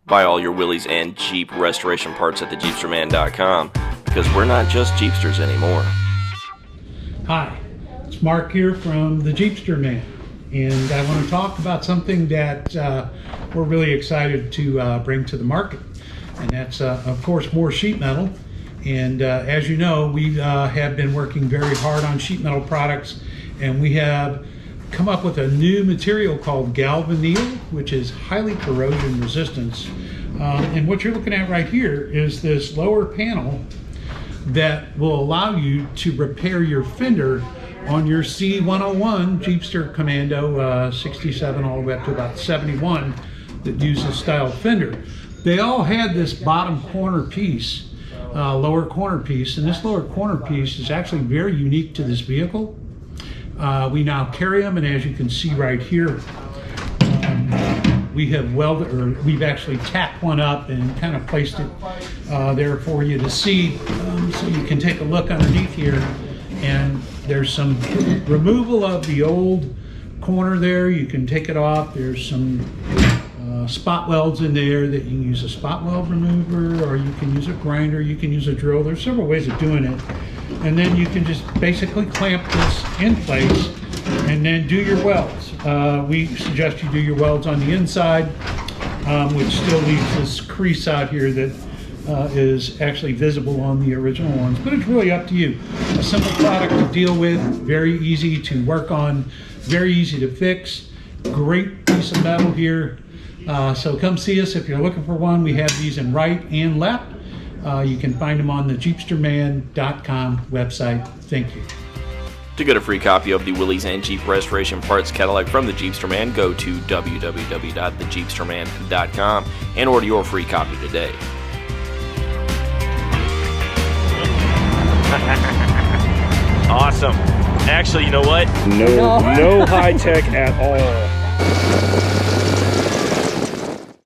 Buy all your Willys and Jeep restoration parts at thejeepsterman.com, because we're not just Jeepsters anymore. Hi, it's Mark here from the Jeepster Man, and I want to talk about something that we're really excited to bring to the market, and that's of course more sheet metal. And as you know, we have been working very hard on sheet metal products, and we have come up with a new material called Galvanneal, which is highly corrosion resistant. And what you're looking at right here is this lower panel that will allow you to repair your fender on your C101 Jeepster Commando 67 all the way up to about 71 that uses style fender. They all had this bottom corner piece, lower corner piece, and this lower corner piece is actually very unique to this vehicle. We now carry them, and as you can see right here, we have welded, or we've actually tacked one up and kind of placed it there for you to see, so you can take a look underneath here. And there's some removal of the old corner there. You can take it off. There's some spot welds in there that you can use a spot weld remover, or you can use a grinder, you can use a drill. There's several ways of doing it. And then you can just basically clamp this in place and then do your welds. We suggest you do your welds on the inside, which still leaves this crease out here that is actually visible on the original ones, but it's really up to you. A simple product to deal with, very easy to work on, very easy to fix. Great piece of metal here. So come see us if you're looking for one. We have these in right and left. You can find them on the jeepsterman.com website. Thank you. To get a free copy of the Willys and Jeep Restoration Parts catalog from the Jeepster Man, go to www.thejeepsterman.com and order your free copy today. Awesome. Actually, you know what? No high tech at all.